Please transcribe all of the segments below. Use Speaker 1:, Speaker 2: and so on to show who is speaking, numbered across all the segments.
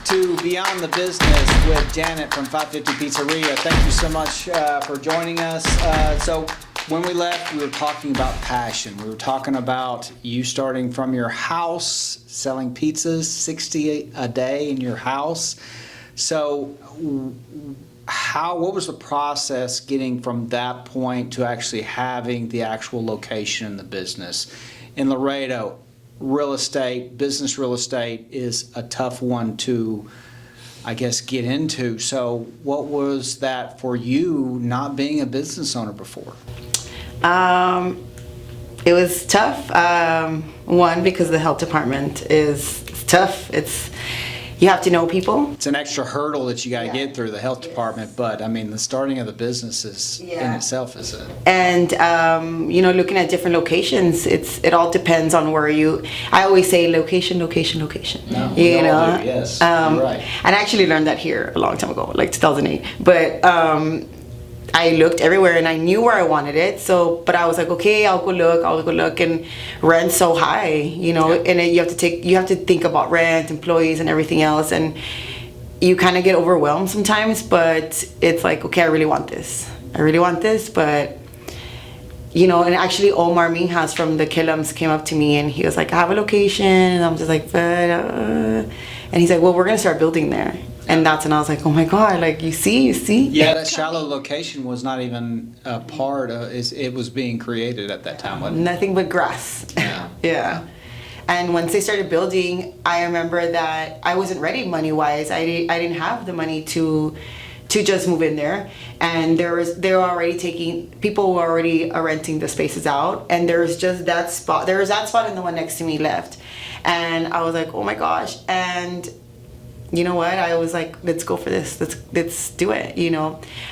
Speaker 1: to Beyond the Business with Janet from 550 Pizzeria. Thank you so much for joining us. So when we left, we were talking about passion. We were talking about you starting from your house, selling pizzas, 60 a day in your house. So what was the process getting from that point to actually having the actual location in the business? In Laredo, business real estate is a tough one to, I guess, get into. So what was that for you, not being a business owner before?
Speaker 2: It was tough. One, because the health department is tough. You have to know people.
Speaker 1: It's an extra hurdle that you got to get through the health department, but I mean, the starting of the business is in itself is a.
Speaker 2: And looking at different locations, it all depends on where you. I always say location.
Speaker 1: No,
Speaker 2: you know,
Speaker 1: yes, you're right.
Speaker 2: And I actually learned that here a long time ago, like 2008. But I looked everywhere and I knew where I wanted it. So, but I was like, okay, I'll go look, and rent's so high, and then you have to think about rent, employees, and everything else, and you kind of get overwhelmed sometimes. But it's like, okay, I really want this, but and actually Omar Minhas from the Kilums came up to me and he was like, I have a location, and I'm just like, and he's like, well, we're gonna start building there. And that's when I was like, oh my God, like, you see?
Speaker 1: Yeah, that shallow location was not even a part of it was being created at that time, wasn't it?
Speaker 2: Nothing but grass.
Speaker 1: Yeah.
Speaker 2: Yeah. And once they started building, I remember that I wasn't ready money-wise. I didn't have the money to just move in there. And people were already renting the spaces out. And there was just that spot. There was that spot and the one next to me left. And I was like, oh my gosh. And you know what? I was like, let's go for this. Let's do it.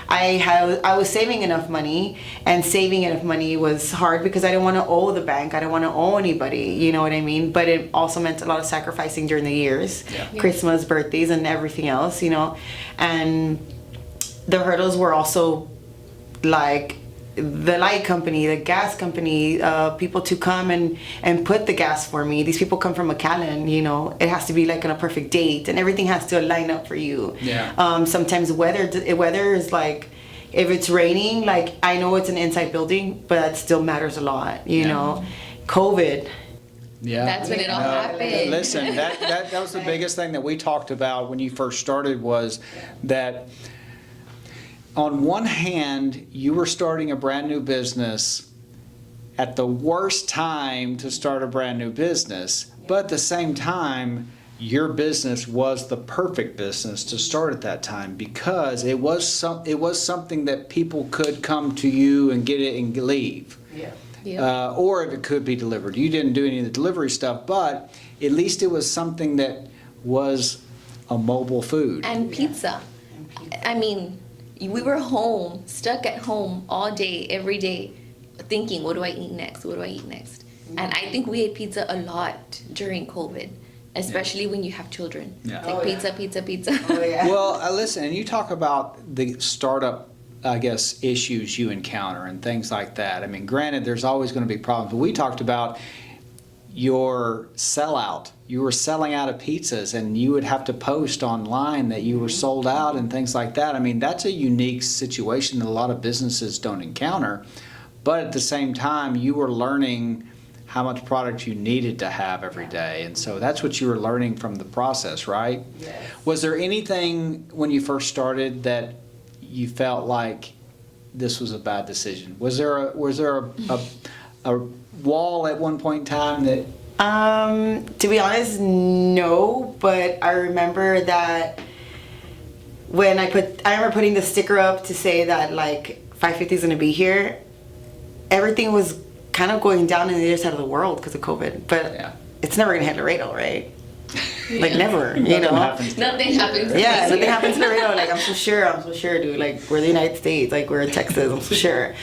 Speaker 2: I was saving enough money, and saving enough money was hard because I didn't want to owe the bank. I didn't want to owe anybody. You know what I mean? But it also meant a lot of sacrificing during the years, Christmas, birthdays, and everything else. And the hurdles were also like the light company, the gas company, people to come and put the gas for me. These people come from McAllen, it has to be like on a perfect date and everything has to line up for you.
Speaker 1: Yeah.
Speaker 2: Sometimes weather is like, if it's raining, like I know it's an inside building, but that still matters a lot, COVID.
Speaker 1: Yeah.
Speaker 3: That's when it all happened.
Speaker 1: Listen, that was the biggest thing that we talked about when you first started was that on one hand, you were starting a brand new business at the worst time to start a brand new business, but at the same time, your business was the perfect business to start at that time because it was something that people could come to you and get it and leave.
Speaker 2: Yeah.
Speaker 1: Or if it could be delivered. You didn't do any of the delivery stuff, but at least it was something that was a mobile food.
Speaker 3: And pizza. I mean, we were stuck at home all day, every day, thinking, what do I eat next? And I think we ate pizza a lot during COVID, especially when you have children.
Speaker 1: Yeah.
Speaker 3: It's like pizza.
Speaker 2: Oh, yeah.
Speaker 1: Well, listen, and you talk about the startup, I guess, issues you encounter and things like that. I mean, granted, there's always going to be problems, but we talked about your sellout. You were selling out of pizzas and you would have to post online that you were sold out and things like that. I mean, that's a unique situation that a lot of businesses don't encounter. But at the same time, you were learning how much product you needed to have every day. And so that's what you were learning from the process, right?
Speaker 2: Yes.
Speaker 1: Was there anything when you first started that you felt like this was a bad decision? Was there a wall at one point in time that?
Speaker 2: To be honest, no. But I remember that when I remember putting the sticker up to say that like 550 is gonna be here. Everything was kind of going down in the other side of the world because of COVID. But it's never gonna hit Laredo, right? Like never,
Speaker 3: Nothing happens.
Speaker 2: Yeah, nothing happens in Laredo. Like I'm so sure, dude. Like we're the United States, like we're in Texas. I'm so sure.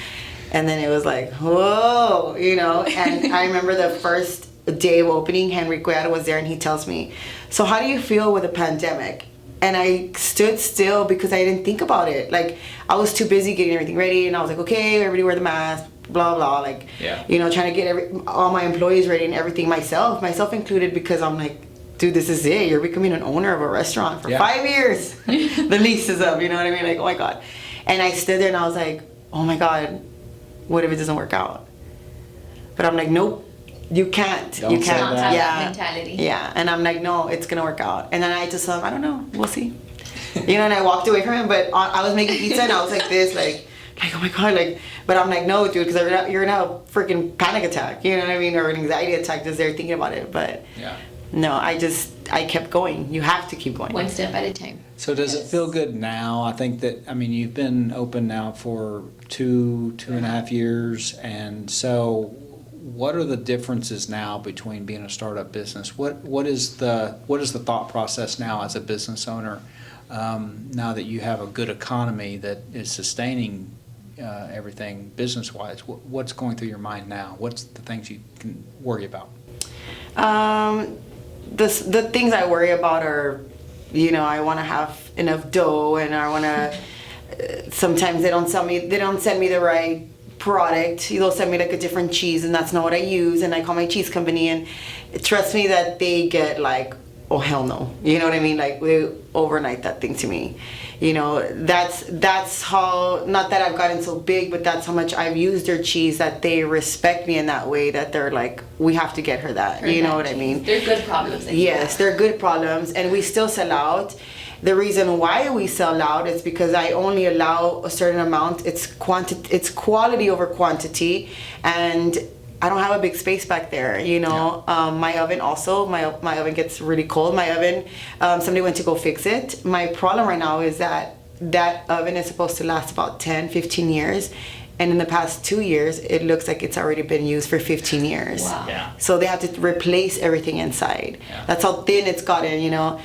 Speaker 2: And then it was like, whoa, And I remember the first day of opening, Henry Guerra was there, and he tells me, "So how do you feel with a pandemic?" And I stood still because I didn't think about it. Like I was too busy getting everything ready, and I was like, okay, everybody wear the mask, blah blah. Like, trying to get all my employees ready and everything, myself included, because I'm like, dude, this is it. You're becoming an owner of a restaurant for 5 years. The lease is up, you know what I mean? Like, oh my God. And I stood there and I was like, oh my God, what if it doesn't work out? But I'm like, nope, you can't.
Speaker 1: Don't
Speaker 2: You
Speaker 1: say
Speaker 2: can't.
Speaker 1: that.
Speaker 2: Yeah.
Speaker 3: Mentality.
Speaker 2: Yeah. And I'm like, no, it's going to work out. And then I just I don't know. We'll see. You know, and I walked away from him, but I was making pizza and I was like this, like, oh my God, like, but I'm like, no, dude, because you're gonna have a freaking panic attack, you know what I mean, or an anxiety attack just there thinking about it. But no, I kept going. You have to keep going.
Speaker 3: One step at a time.
Speaker 1: So does it feel good now? I think that, I mean, you've been open now for two and a half years, and so what are the differences now between being a startup business? What is the thought process now as a business owner? Now that you have a good economy that is sustaining everything business-wise, what's going through your mind now? What's the things you can worry about?
Speaker 2: The things I worry about are, you know, I want to have enough dough, and I want to. Sometimes they don't send me the right product. They'll send me like a different cheese, and that's not what I use. And I call my cheese company, and trust me that they get like, oh hell no, you know what I mean? Like, they overnight that thing to me. You know, that's how, not that I've gotten so big, but that's how much I've used their cheese, that they respect me in that way, that they're like, we have to get her that. You know what I mean?
Speaker 3: They're good problems.
Speaker 2: Yes, they're good problems, and we still sell out. The reason why we sell out is because I only allow a certain amount. It's quality over quantity, and I don't have a big space back there, you know. My oven also, my oven gets really cold. My oven, somebody went to go fix it. My problem right now is that oven is supposed to last about 10, 15 years. And in the past 2 years, it looks like it's already been used for 15 years.
Speaker 3: Wow.
Speaker 1: Yeah.
Speaker 2: So they have to replace everything inside.
Speaker 1: Yeah.
Speaker 2: That's how thin it's gotten, you know.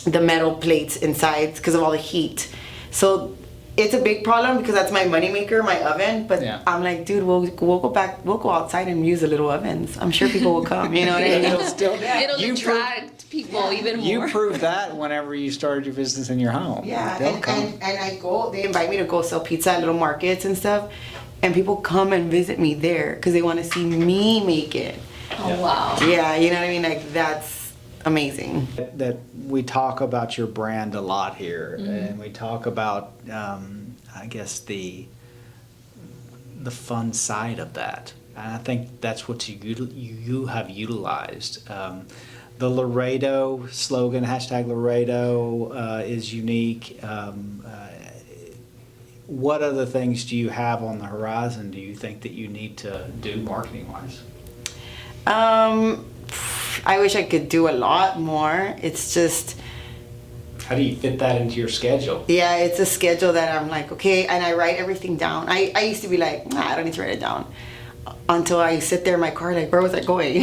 Speaker 2: The metal plates inside because of all the heat. So it's a big problem because that's my moneymaker, my oven. But I'm like, dude, we'll go outside and use the little ovens. I'm sure people will come, you know what I mean?
Speaker 3: It'll attract people even more.
Speaker 1: You proved that whenever you started your business in your home.
Speaker 2: Yeah,
Speaker 1: They'll come.
Speaker 2: and I go, they invite me to go sell pizza at little markets and stuff. And people come and visit me there because they want to see me make it.
Speaker 3: Oh, wow.
Speaker 2: Yeah, you know what I mean? Like, that's amazing.
Speaker 1: That we talk about your brand a lot here, and we talk about, I guess, the fun side of that. And I think that's what you have utilized. The Laredo slogan, #Laredo, is unique. What other things do you have on the horizon, do you think, that you need to do marketing-wise?
Speaker 2: I wish I could do a lot more. It's just...
Speaker 1: How do you fit that into your schedule?
Speaker 2: Yeah, it's a schedule that I'm like, okay, and I write everything down. I used to be like, nah, I don't need to write it down. Until I sit there in my car, like, where was I going?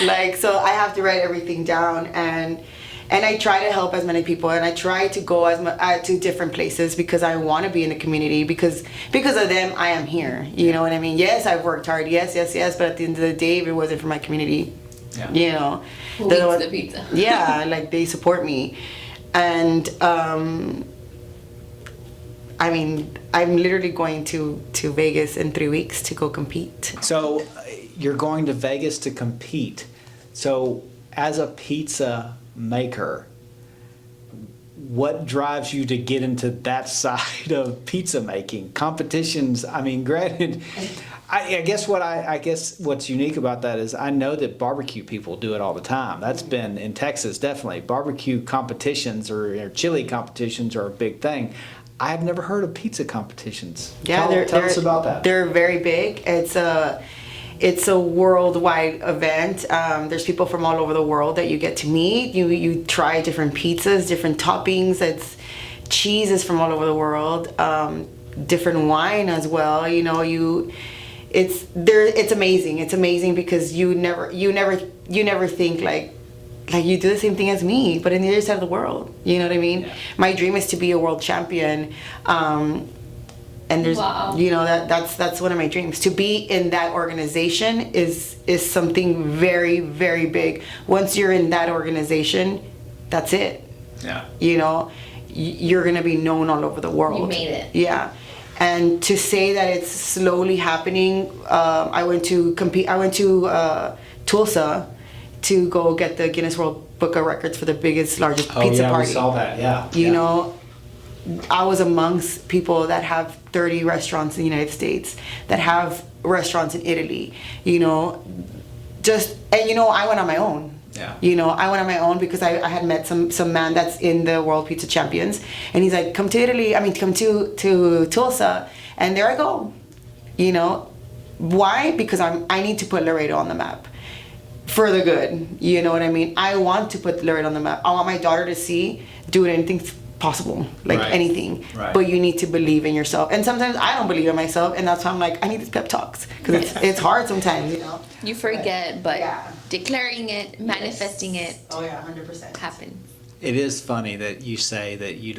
Speaker 2: Like, so I have to write everything down, and I try to help as many people, and I try to go to different places because I want to be in the community, because of them, I am here. You know what I mean? Yes, I've worked hard. Yes, but at the end of the day, if it wasn't for my community, you know,
Speaker 3: who eats the pizza?
Speaker 2: Yeah, like, they support me. And I mean, I'm literally going to Vegas in 3 weeks to go compete.
Speaker 1: So you're going to Vegas to compete. So as a pizza maker, what drives you to get into that side of pizza making? Competitions, I mean, granted, I guess what's unique about that is I know that barbecue people do it all the time. That's been in Texas, definitely. Barbecue competitions or chili competitions are a big thing. I've never heard of pizza competitions.
Speaker 2: Yeah,
Speaker 1: tell us about that.
Speaker 2: They're very big. It's a worldwide event. There's people from all over the world that you get to meet. You try different pizzas, different toppings. It's cheeses from all over the world. Different wine as well. You know, it's amazing. It's amazing because you never think like you do the same thing as me, but in the other side of the world. You know what I mean? Yeah. My dream is to be a world champion. And there's, you know, that's one of my dreams. To be in that organization is something very, very big. Once you're in that organization, that's it. Yeah. You know, you're gonna be known all over the world.
Speaker 3: You made it.
Speaker 2: Yeah. And to say that it's slowly happening, I went to Tulsa to go get the Guinness World Book of Records for the biggest, largest
Speaker 1: Oh,
Speaker 2: pizza
Speaker 1: yeah,
Speaker 2: party.
Speaker 1: we saw that, yeah.
Speaker 2: You
Speaker 1: yeah.
Speaker 2: know, I was amongst people that have 30 restaurants in the United States, that have restaurants in Italy, you know, and you know, I went on my own.
Speaker 1: Yeah.
Speaker 2: You know, I went on my own because I had met some man that's in the World Pizza Champions, and he's like, come to Italy, come to Tulsa, and there I go. You know, why? Because I need to put Laredo on the map for the good. You know what I mean? I want to put Laredo on the map. I want my daughter to see, do anything possible, like
Speaker 1: Right.
Speaker 2: anything.
Speaker 1: Right.
Speaker 2: But you need to believe in yourself. And sometimes I don't believe in myself, and that's why I'm like, I need these pep talks, because it's hard sometimes, you know.
Speaker 3: You forget, but
Speaker 2: Yeah.
Speaker 3: declaring it, manifesting it
Speaker 2: Oh yeah, 100%.
Speaker 3: happens.
Speaker 1: It is funny that you say that you're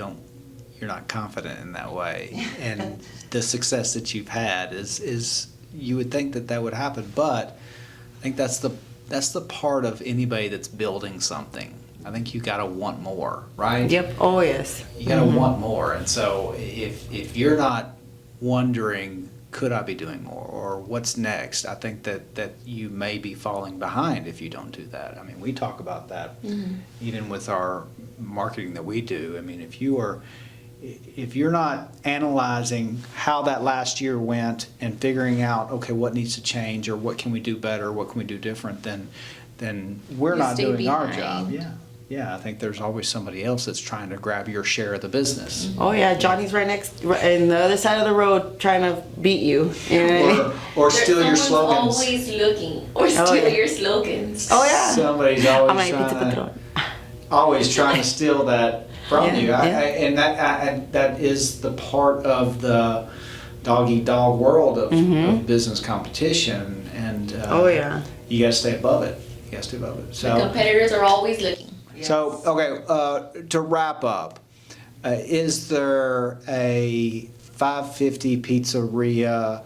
Speaker 1: not confident in that way, and the success that you've had is you would think that would happen, but I think that's the part of anybody that's building something. I think you gotta want more, right?
Speaker 2: Yep. Oh yes.
Speaker 1: You gotta want more, and so if you're not wondering, could I be doing more, or what's next, I think that you may be falling behind if you don't do that. I mean, we talk about that even with our marketing that we do. I mean, if you're not analyzing how that last year went and figuring out, okay, what needs to change, or what can we do better, what can we do different, then we're
Speaker 3: You
Speaker 1: not
Speaker 3: stay
Speaker 1: doing our
Speaker 3: behind.
Speaker 1: job. Yeah, I think there's always somebody else that's trying to grab your share of the business.
Speaker 2: Oh yeah, Johnny's right in the other side of the road trying to beat you. You know what I mean?
Speaker 1: Or steal your
Speaker 3: Someone's
Speaker 1: slogans.
Speaker 3: always looking or
Speaker 2: Oh,
Speaker 3: steal
Speaker 2: yeah.
Speaker 3: your slogans.
Speaker 2: Oh yeah.
Speaker 1: Somebody's
Speaker 2: I'm
Speaker 1: always
Speaker 2: like, Pizza Patron.
Speaker 1: trying to steal that from
Speaker 2: Yeah,
Speaker 1: you.
Speaker 2: yeah.
Speaker 1: And that is the part of the dog-eat-dog world of business competition. And
Speaker 2: Oh yeah.
Speaker 1: you got to stay above it. You got to stay above it.
Speaker 3: The
Speaker 1: So,
Speaker 3: competitors are always looking.
Speaker 1: so okay, to wrap up, is there a 550 Pizzeria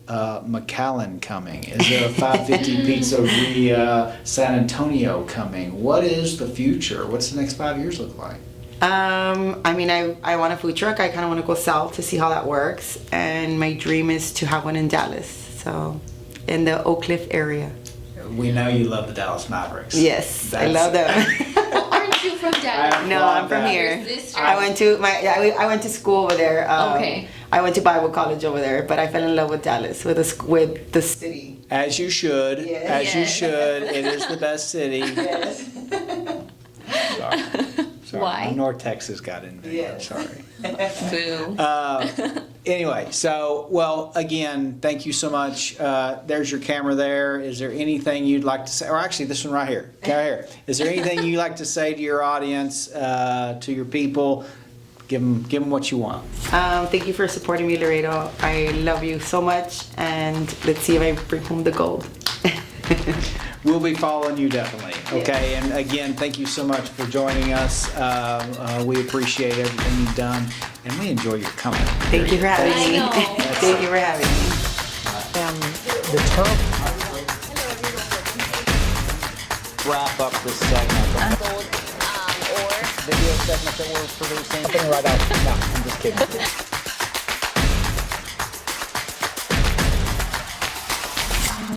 Speaker 1: McAllen coming? Is there a 550 Pizzeria San Antonio coming? What is the future? What's the next 5 years look like?
Speaker 2: I mean, I want a food truck. I kind of want to go south to see how that works, and my dream is to have one in Dallas, so in the Oak Cliff area.
Speaker 1: We know you love the Dallas Mavericks.
Speaker 2: Yes, I love them.
Speaker 3: Aren't you from Dallas?
Speaker 2: No, I'm from
Speaker 1: that.
Speaker 2: here.
Speaker 3: Your sister?
Speaker 2: I went to school over there.
Speaker 3: Okay.
Speaker 2: I went to Bible college over there, but I fell in love with Dallas, with the city.
Speaker 1: As you should.
Speaker 2: Yes.
Speaker 1: As you
Speaker 3: Yes.
Speaker 1: should. It is the best city.
Speaker 2: Yes.
Speaker 1: Sorry. Sorry.
Speaker 3: Why?
Speaker 1: My North Texas got in me.
Speaker 2: Yes.
Speaker 1: I'm sorry.
Speaker 3: Boo.
Speaker 1: Anyway, so, well, again, thank you so much. There's your camera there. Is there anything you'd like to say? Or actually, this one right here. Right here. Is there anything you'd like to say to your audience, to your people? Give them what you want.
Speaker 2: Thank you for supporting me, Laredo. I love you so much, and let's see if I bring home the gold.
Speaker 1: We'll be following you definitely. Okay, and again, thank you so much for joining us. We appreciate everything you've done, and we enjoy your company.
Speaker 2: Thank you for having
Speaker 3: I
Speaker 2: me.
Speaker 3: know.
Speaker 2: Thank you for having me.
Speaker 1: The term. Wrap up this segment.
Speaker 4: Gold, or
Speaker 1: Video segment that we're producing. Something right out. No, I'm just kidding.